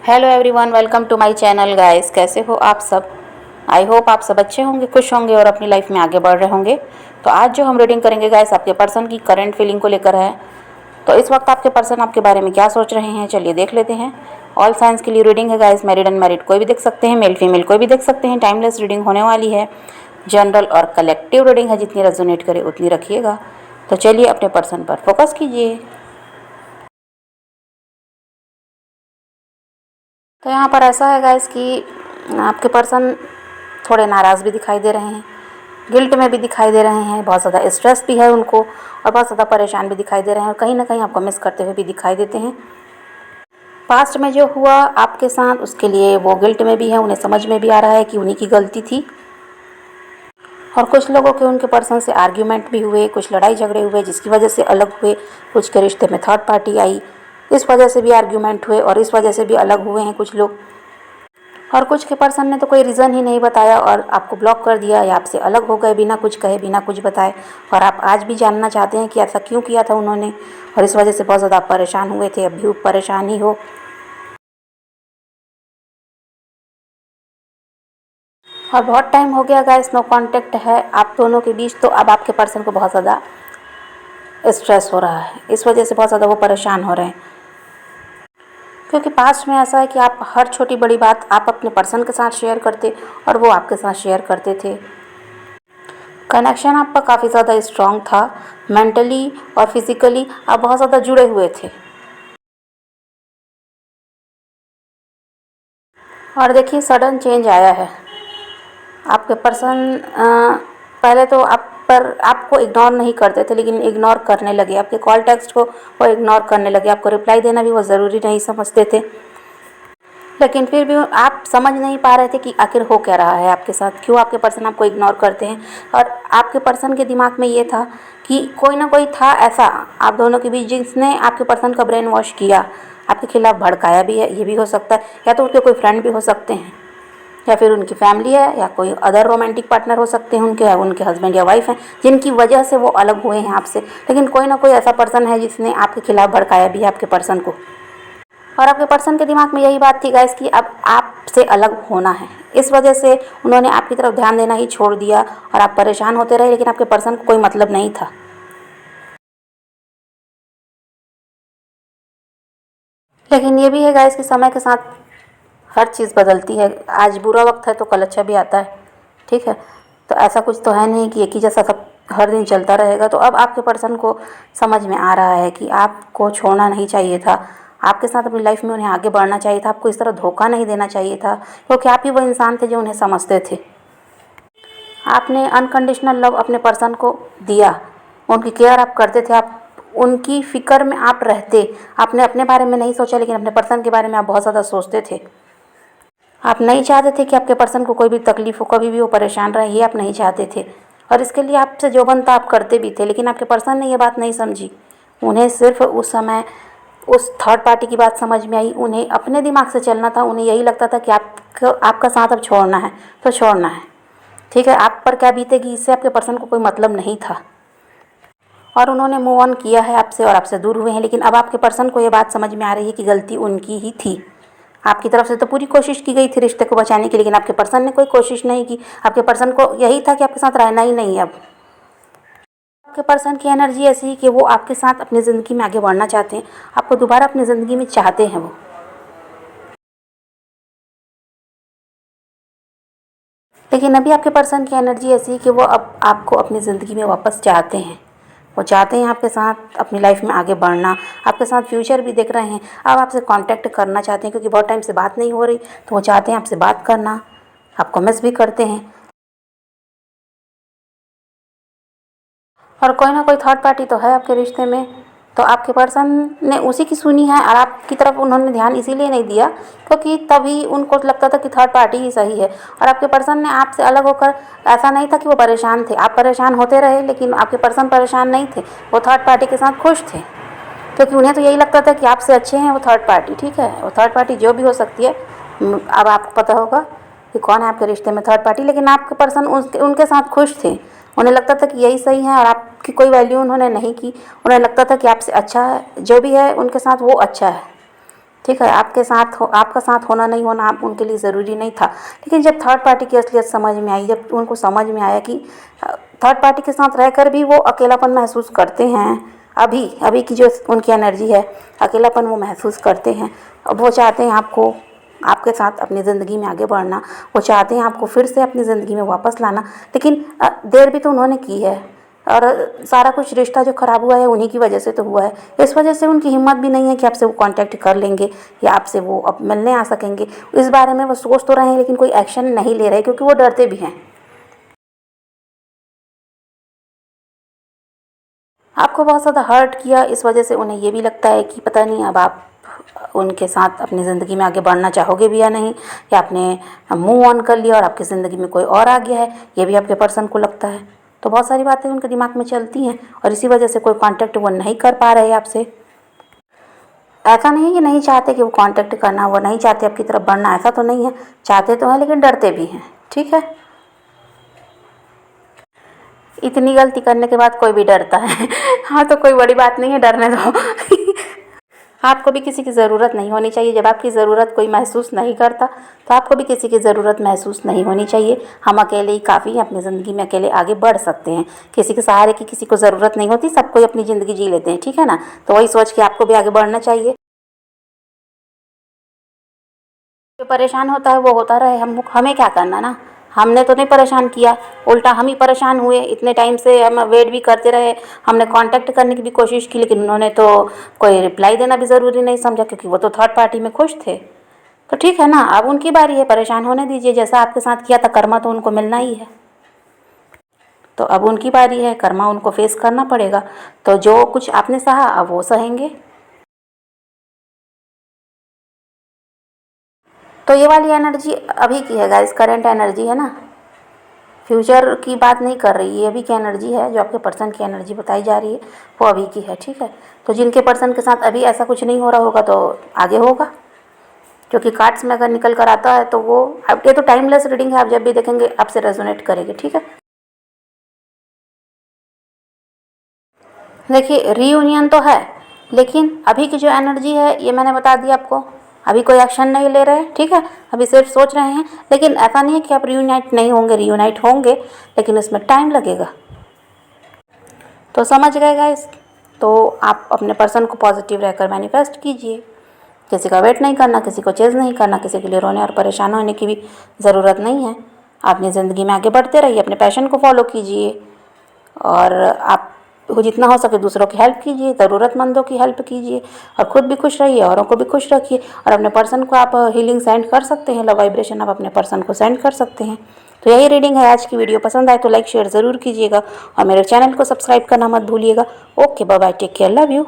Hello everyone, welcome to my channel guys. कैसे हो आप सब? आई होप आप सब अच्छे होंगे, खुश होंगे और अपनी लाइफ में आगे बढ़ रहे होंगे। तो आज जो हम रीडिंग करेंगे गाइस, आपके पर्सन की करंट फीलिंग को लेकर है। तो इस वक्त आपके पर्सन आपके बारे में क्या सोच रहे हैं, चलिए देख लेते हैं। ऑल साइंस के लिए रीडिंग है गाइस, मैरिड अनमैरिड कोई भी देख सकते हैं, मेल फीमेल कोई भी देख सकते हैं। टाइमलेस रीडिंग होने वाली है, जनरल और कलेक्टिव रीडिंग है, जितनी रेजोनेट करे उतनी रखिएगा। तो चलिए अपने पर्सन पर फोकस कीजिए। तो यहाँ पर ऐसा है गाइस कि आपके पर्सन थोड़े नाराज़ भी दिखाई दे रहे हैं, गिल्ट में भी दिखाई दे रहे हैं, बहुत ज़्यादा स्ट्रेस भी है उनको और बहुत ज़्यादा परेशान भी दिखाई दे रहे हैं और कहीं ना कहीं आपको मिस करते हुए भी दिखाई देते हैं। पास्ट में जो हुआ आपके साथ उसके लिए वो गिल्ट में भी है, उन्हें समझ में भी आ रहा है कि उन्हीं की गलती थी। और कुछ लोगों के उनके पर्सन से आर्ग्यूमेंट भी हुए, कुछ लड़ाई झगड़े हुए जिसकी वजह से अलग हुए, कुछ के रिश्ते में थर्ड पार्टी आई, इस वजह से भी आर्ग्यूमेंट हुए और इस वजह से भी अलग हुए हैं कुछ लोग। और कुछ के पर्सन ने तो कोई रीज़न ही नहीं बताया और आपको ब्लॉक कर दिया या आपसे अलग हो गए बिना कुछ कहे, बिना कुछ बताए। और आप आज भी जानना चाहते हैं कि ऐसा क्यों किया था उन्होंने और इस वजह से बहुत ज़्यादा परेशान हुए थे, अब भी परेशान ही हो। और बहुत टाइम हो गया गाइस, नो कांटेक्ट है आप दोनों के बीच। तो अब आपके पर्सन को बहुत ज़्यादा स्ट्रेस हो रहा है, इस वजह से बहुत ज़्यादा वो परेशान हो रहे हैं। क्योंकि पास्ट में ऐसा है कि आप हर छोटी बड़ी बात आप अपने पर्सन के साथ शेयर करते और वो आपके साथ शेयर करते थे। कनेक्शन आपका काफ़ी ज़्यादा स्ट्रॉन्ग था, मेंटली और फिजिकली आप बहुत ज़्यादा जुड़े हुए थे। और देखिए सडन चेंज आया है। आपके पर्सन पहले तो आप पर आपको इग्नोर नहीं करते थे, लेकिन इग्नोर करने लगे। आपके कॉल टेक्स्ट को वो इग्नोर करने लगे, आपको रिप्लाई देना भी वो ज़रूरी नहीं समझते थे। लेकिन फिर भी आप समझ नहीं पा रहे थे कि आखिर हो क्या रहा है आपके साथ, क्यों आपके पर्सन आपको इग्नोर करते हैं। और आपके पर्सन के दिमाग में ये था कि कोई ना कोई था ऐसा आप दोनों के बीच जिसने आपके पर्सन का ब्रेन वॉश किया, आपके खिलाफ भड़काया भी है। ये भी हो सकता है, या तो उनके कोई फ्रेंड भी हो सकते हैं, या फिर उनकी फैमिली है, या कोई अदर रोमांटिक पार्टनर हो सकते हैं उनके, उनके हस्बैंड या वाइफ हैं जिनकी वजह से वो अलग हुए हैं आपसे। लेकिन कोई ना कोई ऐसा पर्सन है जिसने आपके खिलाफ भड़काया भी है आपके पर्सन को। और आपके पर्सन के दिमाग में यही बात थी गाइस कि अब आपसे अलग होना है। इस वजह से उन्होंने आपकी तरफ ध्यान देना ही छोड़ दिया और आप परेशान होते रहे, लेकिन आपके पर्सन को कोई मतलब नहीं था। लेकिन ये भी है गाइस कि समय के साथ हर चीज़ बदलती है। आज बुरा वक्त है तो कल अच्छा भी आता है, ठीक है। तो ऐसा कुछ तो है नहीं कि एक ही जैसा सब हर दिन चलता रहेगा। तो अब आपके पर्सन को समझ में आ रहा है कि आपको छोड़ना नहीं चाहिए था, आपके साथ अपनी लाइफ में उन्हें आगे बढ़ना चाहिए था, आपको इस तरह धोखा नहीं देना चाहिए था, क्योंकि आप ही वो इंसान थे जो उन्हें समझते थे। आपने अनकंडीशनल लव अपने पर्सन को दिया, उनकी केयर आप करते थे, आप उनकी फ़िक्र में आप रहते। आपने अपने बारे में नहीं सोचा, लेकिन अपने पर्सन के बारे में आप बहुत ज़्यादा सोचते थे। आप नहीं चाहते थे कि आपके पर्सन को कोई भी तकलीफ़ हो, कभी भी वो परेशान रहे, ये आप नहीं चाहते थे। और इसके लिए आपसे जो बनता आप करते भी थे, लेकिन आपके पर्सन ने ये बात नहीं समझी। उन्हें सिर्फ उस समय उस थर्ड पार्टी की बात समझ में आई, उन्हें अपने दिमाग से चलना था। उन्हें यही लगता था कि आपका साथ अब छोड़ना है तो छोड़ना है, ठीक है। आप पर क्या बीतेगी इससे आपके पर्सन को कोई मतलब नहीं था। और उन्होंने मूव ऑन किया है आपसे और आपसे दूर हुए हैं। लेकिन अब आपके पर्सन को ये बात समझ में आ रही है कि गलती उनकी ही थी। आपकी तरफ से तो पूरी कोशिश की गई थी रिश्ते को बचाने की, लेकिन आपके पर्सन ने कोई कोशिश नहीं की। आपके पर्सन को यही था कि आपके साथ रहना ही नहीं है। अब आपके पर्सन की एनर्जी ऐसी है कि वो आपके साथ अपनी ज़िंदगी में आगे बढ़ना चाहते हैं, आपको दोबारा अपनी ज़िंदगी में चाहते हैं वो। लेकिन अभी आपके पर्सन की एनर्जी ऐसी है कि वो अब आपको अपनी ज़िंदगी में वापस चाहते हैं। वो चाहते हैं आपके साथ अपनी लाइफ में आगे बढ़ना, आपके साथ फ्यूचर भी देख रहे हैं। अब आपसे कांटेक्ट करना चाहते हैं, क्योंकि बहुत टाइम से बात नहीं हो रही, तो वो चाहते हैं आपसे बात करना, आपको मिस भी करते हैं। और कोई ना कोई थर्ड पार्टी तो है आपके रिश्ते में। तो आपके पर्सन ने उसी की सुनी है और आपकी तरफ उन्होंने ध्यान इसीलिए नहीं दिया क्योंकि तभी उनको लगता था कि थर्ड पार्टी ही सही है। और आपके पर्सन ने आपसे अलग होकर, ऐसा नहीं था कि वो परेशान थे, आप परेशान होते रहे, लेकिन आपके पर्सन परेशान नहीं थे, वो थर्ड पार्टी के साथ खुश थे। क्योंकि उन्हें तो यही लगता था कि आपसे अच्छे हैं वो थर्ड पार्टी, ठीक है। वो थर्ड पार्टी जो भी हो सकती है, अब आपको पता होगा कि कौन है आपके रिश्ते में थर्ड पार्टी। लेकिन आपके पर्सन उनके साथ खुश थे, उन्हें लगता था कि यही सही है और आपकी कोई वैल्यू उन्होंने नहीं की। उन्हें लगता था कि आपसे अच्छा है, जो भी है उनके साथ वो अच्छा है, ठीक है, आपका साथ होना नहीं होना आप उनके लिए ज़रूरी नहीं था। लेकिन जब थर्ड पार्टी की असलियत समझ में आई, जब उनको समझ में आया कि थर्ड पार्टी के साथ रहकर भी वो अकेलापन महसूस करते हैं, अभी अभी की जो उनकी एनर्जी है, अकेलापन वो महसूस करते हैं। अब वो चाहते हैं आपके साथ अपनी ज़िंदगी में आगे बढ़ना, वो चाहते हैं आपको फिर से अपनी ज़िंदगी में वापस लाना। लेकिन देर भी तो उन्होंने की है, और सारा कुछ रिश्ता जो ख़राब हुआ है उन्हीं की वजह से तो हुआ है। इस वजह से उनकी हिम्मत भी नहीं है कि आपसे वो कांटेक्ट कर लेंगे या आपसे वो अब मिलने आ सकेंगे। इस बारे में वो सोच तो रहे हैं लेकिन कोई एक्शन नहीं ले रहे, क्योंकि वो डरते भी हैं। आपको बहुत ज़्यादा हर्ट किया, इस वजह से उन्हें ये भी लगता है कि पता नहीं अब आप उनके साथ अपनी ज़िंदगी में आगे बढ़ना चाहोगे भी या नहीं, या आपने मूव ऑन कर लिया और आपकी ज़िंदगी में कोई और आ गया है, ये भी आपके पर्सन को लगता है। तो बहुत सारी बातें उनके दिमाग में चलती हैं और इसी वजह से कोई कांटेक्ट वो नहीं कर पा रहे हैं आपसे। ऐसा नहीं है कि नहीं चाहते कि वो कांटेक्ट करना, वो नहीं चाहते आपकी तरफ बढ़ना, ऐसा तो नहीं है, चाहते तो हैं लेकिन डरते भी हैं। ठीक है, इतनी गलती करने के बाद कोई भी डरता है। हाँ, तो कोई बड़ी बात नहीं है, डरने दो। आपको भी किसी की ज़रूरत नहीं होनी चाहिए। जब आपकी ज़रूरत कोई महसूस नहीं करता तो आपको भी किसी की ज़रूरत महसूस नहीं होनी चाहिए। हम अकेले ही काफ़ी हैं, अपनी ज़िंदगी में अकेले आगे बढ़ सकते हैं। किसी के सहारे की किसी को ज़रूरत नहीं होती, सब कोई अपनी ज़िंदगी जी लेते हैं। ठीक है ना, तो वही सोच के आपको भी आगे बढ़ना चाहिए। जो परेशान होता है वो होता रहे, हमें क्या करना ना। हमने तो नहीं परेशान किया, उल्टा हम ही परेशान हुए। इतने टाइम से हम वेट भी करते रहे, हमने कांटेक्ट करने की भी कोशिश की, लेकिन उन्होंने तो कोई रिप्लाई देना भी ज़रूरी नहीं समझा, क्योंकि वो तो थर्ड पार्टी में खुश थे। तो ठीक है ना, अब उनकी बारी है, परेशान होने दीजिए। जैसा आपके साथ किया था, कर्मा तो उनको मिलना ही है। तो अब उनकी बारी है, कर्मा उनको फेस करना पड़ेगा। तो जो कुछ आपने सहा अब वो सहेंगे। तो ये वाली एनर्जी अभी की है गाइस, करंट एनर्जी है ना, फ्यूचर की बात नहीं कर रही है। अभी की एनर्जी है, जो आपके पर्सन की एनर्जी बताई जा रही है वो अभी की है। ठीक है, तो जिनके पर्सन के साथ अभी ऐसा कुछ नहीं हो रहा होगा तो आगे होगा, क्योंकि कार्ड्स में अगर निकल कर आता है तो वो, अब ये तो टाइमलेस रीडिंग है, आप जब भी देखेंगे आपसे रेजोनेट करेगी। ठीक है, देखिए रीयूनियन तो है, लेकिन अभी की जो एनर्जी है ये मैंने बता दिया आपको, अभी कोई एक्शन नहीं ले रहे। ठीक है, अभी सिर्फ सोच रहे हैं, लेकिन ऐसा नहीं है कि आप रीयूनाइट नहीं होंगे, रीयूनाइट होंगे, लेकिन इसमें टाइम लगेगा। तो समझ गए गाइस, तो आप अपने पर्सन को पॉजिटिव रहकर मैनिफेस्ट कीजिए। किसी का वेट नहीं करना, किसी को चेज़ नहीं करना, किसी के लिए रोने और परेशान होने की भी ज़रूरत नहीं है। अपनी ज़िंदगी में आगे बढ़ते रहिए, अपने पैशन को फॉलो कीजिए, और आप जितना हो सके दूसरों की हेल्प कीजिए, ज़रूरतमंदों की हेल्प कीजिए, और ख़ुद भी खुश रहिए, औरों को भी खुश रखिए। और अपने पर्सन को आप हीलिंग सेंड कर सकते हैं, लव वाइब्रेशन आप अपने पर्सन को सेंड कर सकते हैं। तो यही रीडिंग है आज की। वीडियो पसंद आए तो लाइक शेयर ज़रूर कीजिएगा और मेरे चैनल को सब्सक्राइब करना मत भूलिएगा। Okay, bye bye, take care, love you.